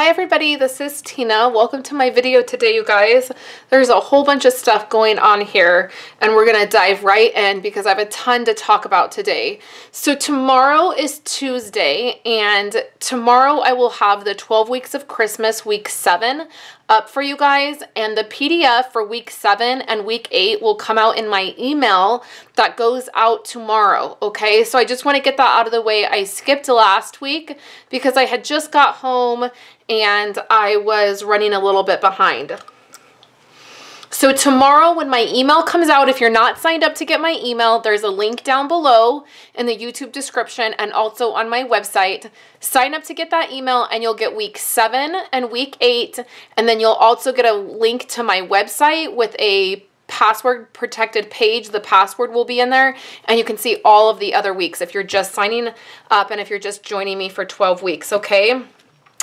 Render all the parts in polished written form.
Hi everybody, this is Tina. Welcome to my video today, you guys. There's a whole bunch of stuff going on here and we're gonna dive right in because I have a ton to talk about today. So tomorrow is Tuesday and tomorrow I will have the 12 weeks of Christmas week 7 up for you guys, and the PDF for week 7 and week 8 will come out in my email that goes out tomorrow. Okay, so I just want to get that out of the way. I skipped last week because I had just got home and I was running a little bit behind. So tomorrow when my email comes out, if you're not signed up to get my email, there's a link down below in the YouTube description and also on my website. Sign up to get that email and you'll get week 7 and week 8. And then you'll also get a link to my website with a password protected page. The password will be in there and you can see all of the other weeks if you're just signing up and if you're just joining me for 12 weeks, okay?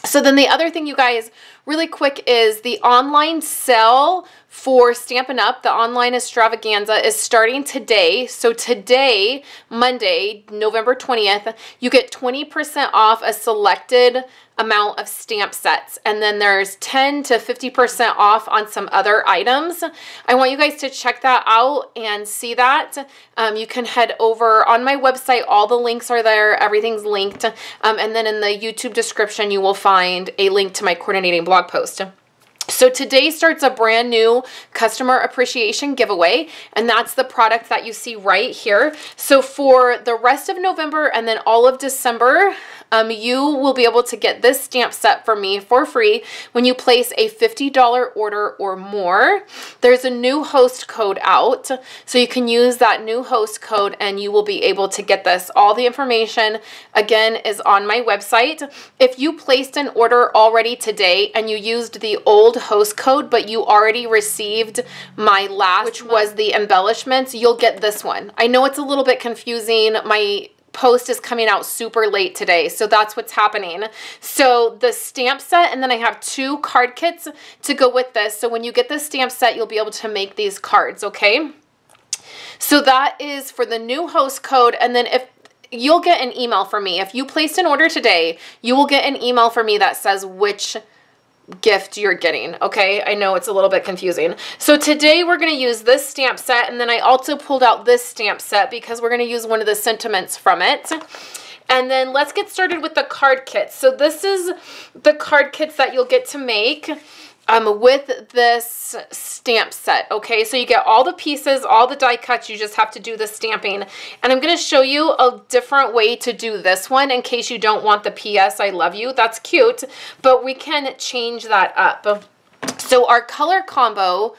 So then the other thing, you guys, really quick, is the online sale for Stampin' Up, the online extravaganza, is starting today. So today, Monday, November 20th, you get 20% off a selected amount of stamp sets. And then there's 10 to 50% off on some other items. I want you guys to check that out and see that. You can head over on my website. All the links are there. Everything's linked. And then in the YouTube description, you will find a link to my coordinating blog post. So today starts a brand new customer appreciation giveaway, and that's the product that you see right here. So for the rest of November and then all of December, you will be able to get this stamp set from me for free when you place a $50 order or more. There's a new host code out, so you can use that new host code and you will be able to get this. All the information, again, is on my website. If you placed an order already today and you used the old host code, but you already received my last, which was the embellishments, you'll get this one. I know it's a little bit confusing. My post is coming out super late today, so that's what's happening. So the stamp set, and then I have 2 card kits to go with this. So when you get this stamp set, you'll be able to make these cards, okay? So that is for the new host code, and then if you'll get an email from me. If you placed an order today, you will get an email from me that says which gift you're getting, okay? I know it's a little bit confusing. So today we're going to use this stamp set, and then I also pulled out this stamp set because we're going to use one of the sentiments from it. And then let's get started with the card kits. So this is the card kits that you'll get to make with this stamp set, okay? So you get all the pieces, all the die cuts, you just have to do the stamping. And I'm going to show you a different way to do this one in case you don't want the PS I love you. That's cute, but we can change that up. So our color combo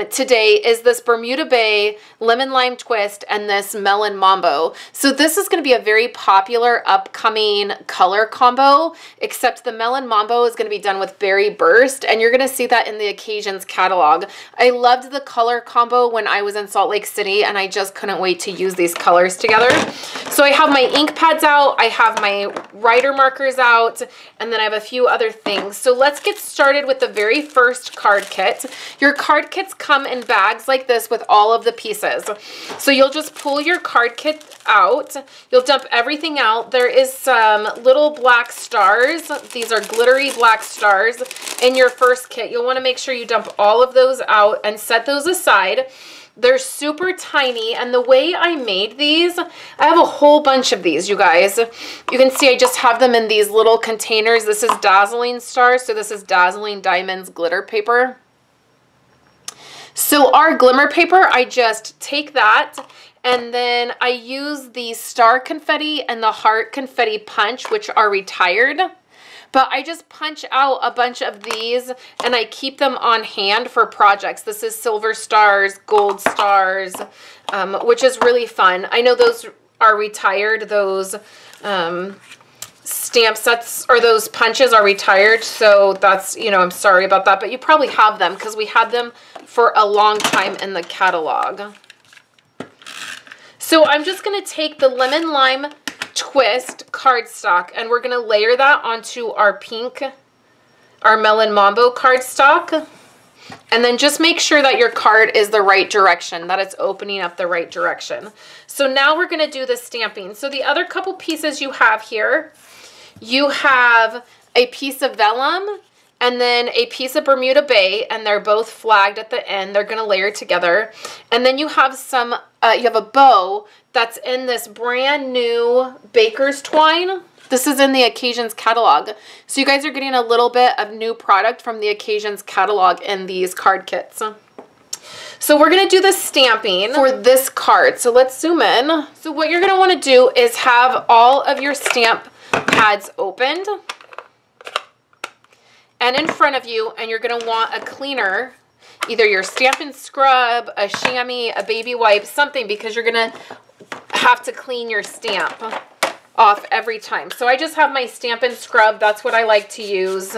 today is this Bermuda Bay Lemon Lime Twist and this Melon Mambo. So this is going to be a very popular upcoming color combo, except the Melon Mambo is going to be done with Berry Burst, and you're going to see that in the Occasions catalog. I loved the color combo when I was in Salt Lake City, and I just couldn't wait to use these colors together. So I have my ink pads out, I have my writer markers out, and then I have a few other things. So let's get started with the very first card kit. Your card kits come in bags like this with all of the pieces. So you'll just pull your card kit out. You'll dump everything out. There is some little black stars. These are glittery black stars in your first kit. You'll want to make sure you dump all of those out and set those aside. They're super tiny, and the way I made these, I have a whole bunch of these, you guys. You can see I just have them in these little containers. This is Dazzling Stars, so this is Dazzling Diamonds glitter paper. So our glimmer paper, I just take that and then I use the star confetti and the heart confetti punch, which are retired. But I just punch out a bunch of these and I keep them on hand for projects. This is silver stars, gold stars, which is really fun. I know those are retired, those stamp sets or those punches are retired, so that's, you know, I'm sorry about that, but you probably have them because we had them for a long time in the catalog. So I'm just going to take the Lemon Lime Twist cardstock and we're going to layer that onto our pink, our Melon Mambo cardstock. And then just make sure that your card is the right direction, that it's opening up the right direction. So now we're going to do the stamping. So the other couple pieces you have here, you have a piece of vellum, and then a piece of Bermuda Bay, and they're both flagged at the end. They're gonna layer together. And then you have some, you have a bow that's in this brand new baker's twine. This is in the Occasions catalog. So you guys are getting a little bit of new product from the Occasions catalog in these card kits. So we're gonna do the stamping for this card. So let's zoom in. So what you're gonna wanna do is have all of your stamp pads opened and in front of you, and you're gonna want a cleaner, either your Stampin' Scrub, a chamois, a baby wipe, something, because you're gonna have to clean your stamp off every time. So I just have my Stampin' Scrub. That's what I like to use.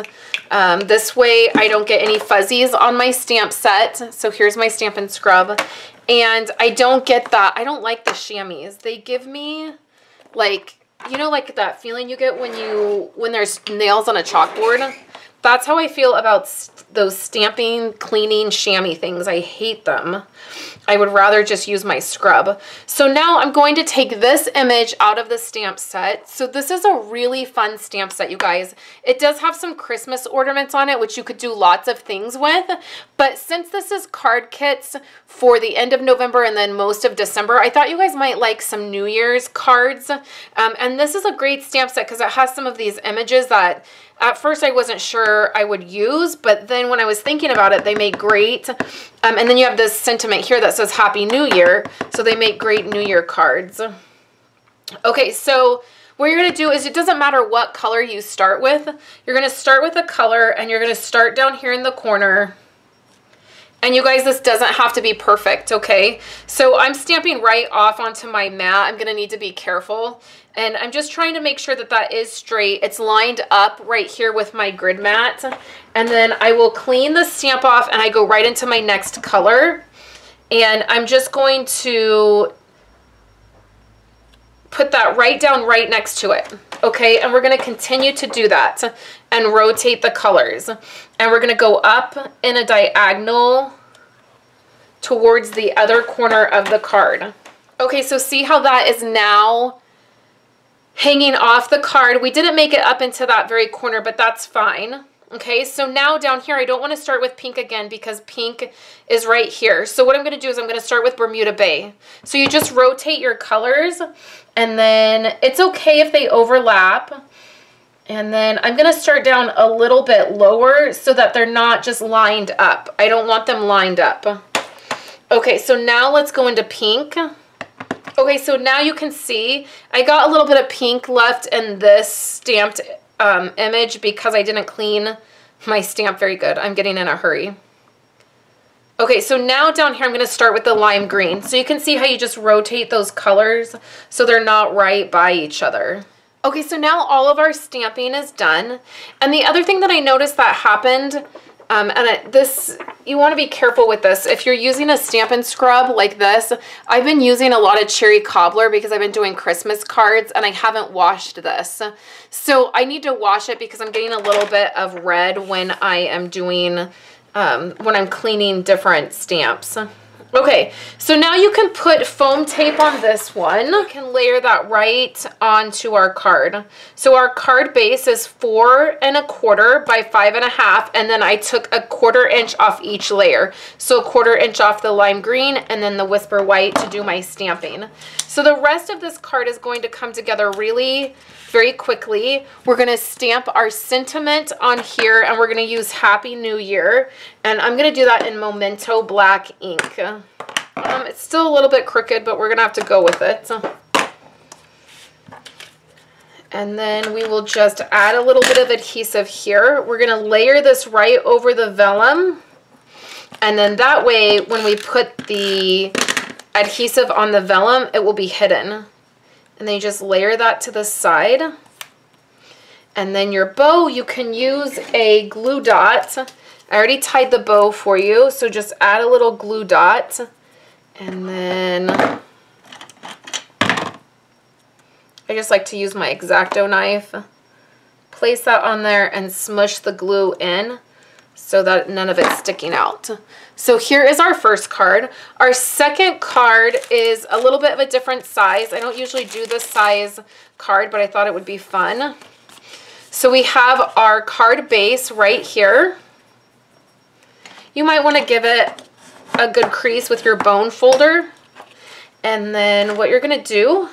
This way I don't get any fuzzies on my stamp set. So here's my Stampin' Scrub. And I don't get that. I don't like the chamois. They give me like, you know, like that feeling you get when there's nails on a chalkboard. That's how I feel about those stamping, cleaning, chamois things. I hate them. I would rather just use my scrub. So now I'm going to take this image out of the stamp set. So this is a really fun stamp set, you guys. It does have some Christmas ornaments on it, which you could do lots of things with. But since this is card kits for the end of November and then most of December, I thought you guys might like some New Year's cards. And this is a great stamp set because it has some of these images that at first I wasn't sure I would use, but then when I was thinking about it, they make great. And then you have this sentiment here that says Happy New Year. So they make great New Year cards. Okay, so what you're going to do is, it doesn't matter what color you start with. You're going to start with a color and you're going to start down here in the corner. And you guys, this doesn't have to be perfect, okay? So I'm stamping right off onto my mat. I'm going to need to be careful. And I'm just trying to make sure that that is straight. It's lined up right here with my grid mat. And then I will clean the stamp off and I go right into my next color. And I'm just going to put that right down right next to it. Okay, and we're going to continue to do that and rotate the colors. And we're going to go up in a diagonal towards the other corner of the card. Okay, so see how that is now hanging off the card. We didn't make it up into that very corner, but that's fine. Okay, so now down here, I don't want to start with pink again because pink is right here. So what I'm going to do is I'm going to start with Bermuda Bay. So you just rotate your colors, and then it's okay if they overlap. And then I'm going to start down a little bit lower so that they're not just lined up. I don't want them lined up. Okay, so now let's go into pink. Okay, so now you can see I got a little bit of pink left in this stamped image because I didn't clean my stamp very good. I'm getting in a hurry. Okay, so now down here I'm going to start with the lime green. So you can see how you just rotate those colors so they're not right by each other. Okay, so now all of our stamping is done. And the other thing that I noticed that happened, you want to be careful with this. If you're using a Stampin' Scrub like this, I've been using a lot of cherry cobbler because I've been doing Christmas cards and I haven't washed this. So I need to wash it because I'm getting a little bit of red when I am doing, when I'm cleaning different stamps. Okay, so now you can put foam tape on this one. You can layer that right onto our card. So our card base is 4 1/4 by 5 1/2, and then I took a 1/4 inch off each layer. So a 1/4 inch off the lime green and then the Whisper White to do my stamping. So the rest of this card is going to come together really very quickly. We're going to stamp our sentiment on here and we're going to use Happy New Year. And I'm going to do that in Memento black ink. It's still a little bit crooked, but we're going to have to go with it. And then we will just add a little bit of adhesive here. We're going to layer this right over the vellum. And then that way, when we put the adhesive on the vellum, it will be hidden. And then you just layer that to the side. And then your bow, you can use a glue dot. I already tied the bow for you, so just add a little glue dot. And then I just like to use my X-Acto knife. Place that on there and smush the glue in so that none of it's sticking out. So here is our first card. Our second card is a little bit of a different size. I don't usually do this size card, but I thought it would be fun. So we have our card base right here. You might want to give it a good crease with your bone folder. And then what you're going to do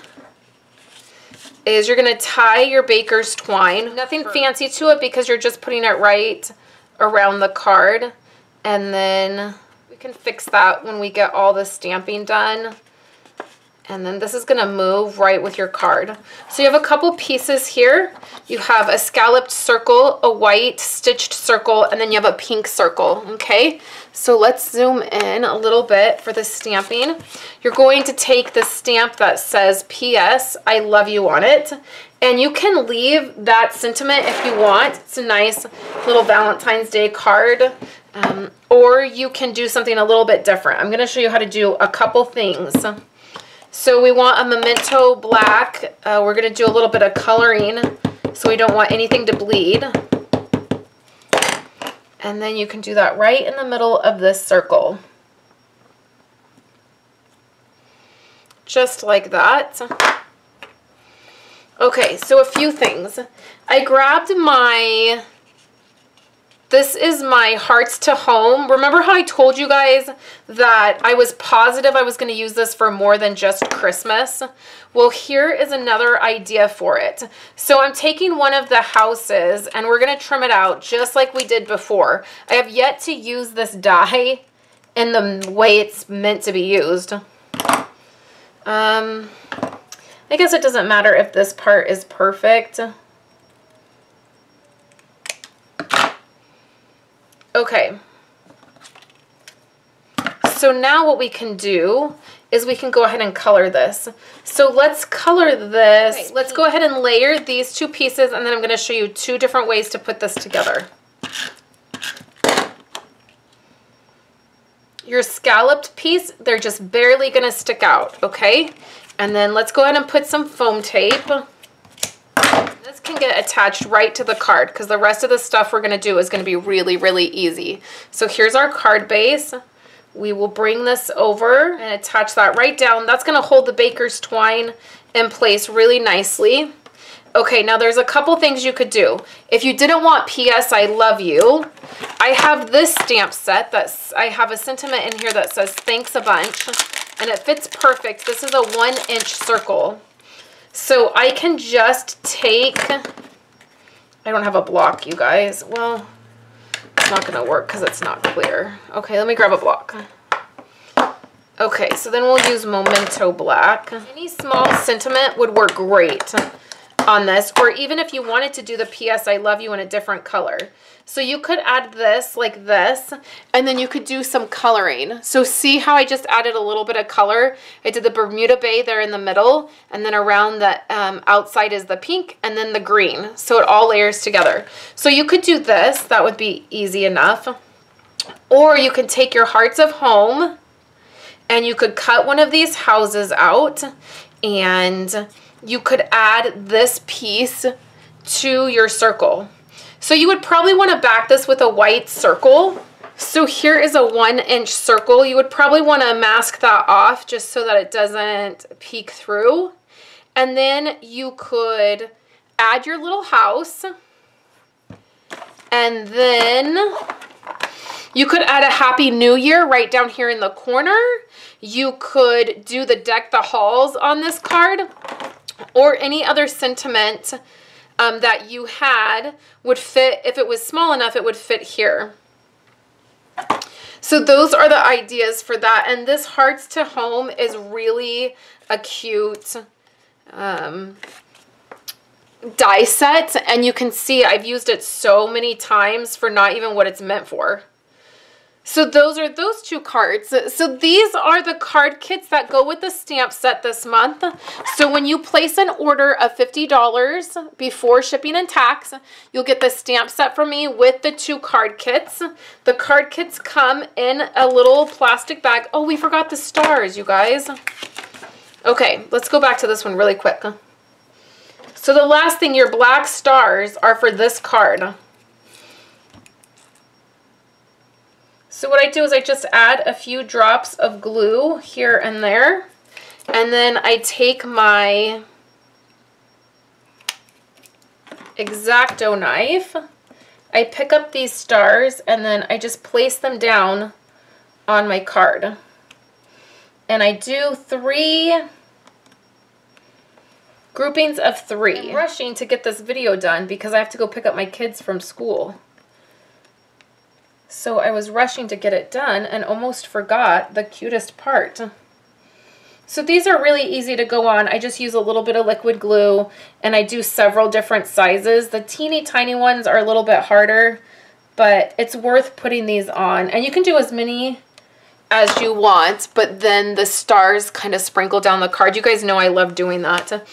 is you're going to tie your baker's twine. Nothing fancy to it because you're just putting it right around the card. And then we can fix that when we get all the stamping done. And then this is going to move right with your card. So you have a couple pieces here. You have a scalloped circle, a white stitched circle, and then you have a pink circle, okay? So let's zoom in a little bit for the stamping. You're going to take the stamp that says P.S. I love you on it. And you can leave that sentiment if you want. It's a nice little Valentine's Day card. Or you can do something a little bit different. I'm going to show you how to do a couple things. So we want a memento black. We're going to do a little bit of coloring so we don't want anything to bleed. And then you can do that right in the middle of this circle. Just like that. Okay, so a few things. I grabbed my... This is my Hearts to Home. Remember how I told you guys that I was positive I was going to use this for more than just Christmas? Well, here is another idea for it. So I'm taking one of the houses and we're going to trim it out just like we did before. I have yet to use this die in the way it's meant to be used. I guess it doesn't matter if this part is perfect. Okay, so now what we can do is we can go ahead and color this. So let's color this. Okay, let's go ahead and layer these two pieces, and then I'm going to show you two different ways to put this together. Your scalloped piece, they're just barely going to stick out, okay? And then let's go ahead and put some foam tape. This can get attached right to the card because the rest of the stuff we're going to do is going to be really, really easy. So here's our card base. We will bring this over and attach that right down. That's going to hold the baker's twine in place really nicely. Okay, now there's a couple things you could do. If you didn't want P.S. I love you, I have this stamp set I have a sentiment in here that says thanks a bunch, and it fits perfect. This is a 1-inch circle. So I can just take, I don't have a block, you guys. Well, it's not going to work because it's not clear. Okay, let me grab a block. Okay, so then we'll use Memento Black. Any small sentiment would work great on this, or even if you wanted to do the P.S. I love you in a different color. So you could add this like this, and then you could do some coloring. So see how I just added a little bit of color? I did the Bermuda Bay there in the middle, and then around the outside is the pink, and then the green. So it all layers together. So you could do this. That would be easy enough. Or you could take your Hearts of Home, and you could cut one of these houses out, and you could add this piece to your circle. So you would probably want to back this with a white circle. So here is a 1-inch circle. You would probably want to mask that off just so that it doesn't peek through. And then you could add your little house. And then you could add a Happy New Year right down here in the corner. You could do the Deck the Halls on this card, or any other sentiment that you had would fit. If it was small enough, it would fit here. So those are the ideas for that. And this Hearts to Home is really a cute die set. And you can see I've used it so many times for not even what it's meant for. So those are those two cards. So these are the card kits that go with the stamp set this month. So when you place an order of $50 before shipping and tax, you'll get the stamp set from me with the 2 card kits. The card kits come in a little plastic bag. Oh, we forgot the stars, you guys. Okay, let's go back to this one really quick. So the last thing, your black stars are for this card. So what I do is I just add a few drops of glue here and there, and then I take my X-Acto knife, I pick up these stars and then I just place them down on my card. And I do 3 groupings of 3. I'm rushing to get this video done because I have to go pick up my kids from school. So I was rushing to get it done and almost forgot the cutest part. So these are really easy to go on. I just use a little bit of liquid glue and I do several different sizes. The teeny tiny ones are a little bit harder, but it's worth putting these on. And you can do as many as you want, but then the stars kind of sprinkle down the card. You guys know I love doing that.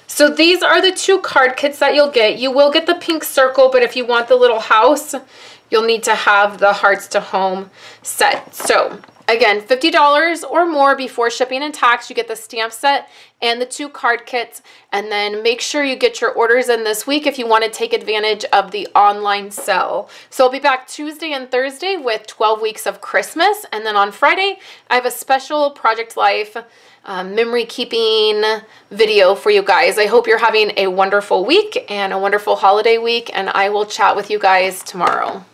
So these are the 2 card kits that you'll get. You will get the pink circle, but if you want the little house, you'll need to have the Hearts to Home set. So again, $50 or more before shipping and tax. You get the stamp set and the 2 card kits. And then make sure you get your orders in this week if you want to take advantage of the online sale. So I'll be back Tuesday and Thursday with 12 weeks of Christmas. And then on Friday, I have a special Project Life memory keeping video for you guys. I hope you're having a wonderful week and a wonderful holiday week. And I will chat with you guys tomorrow.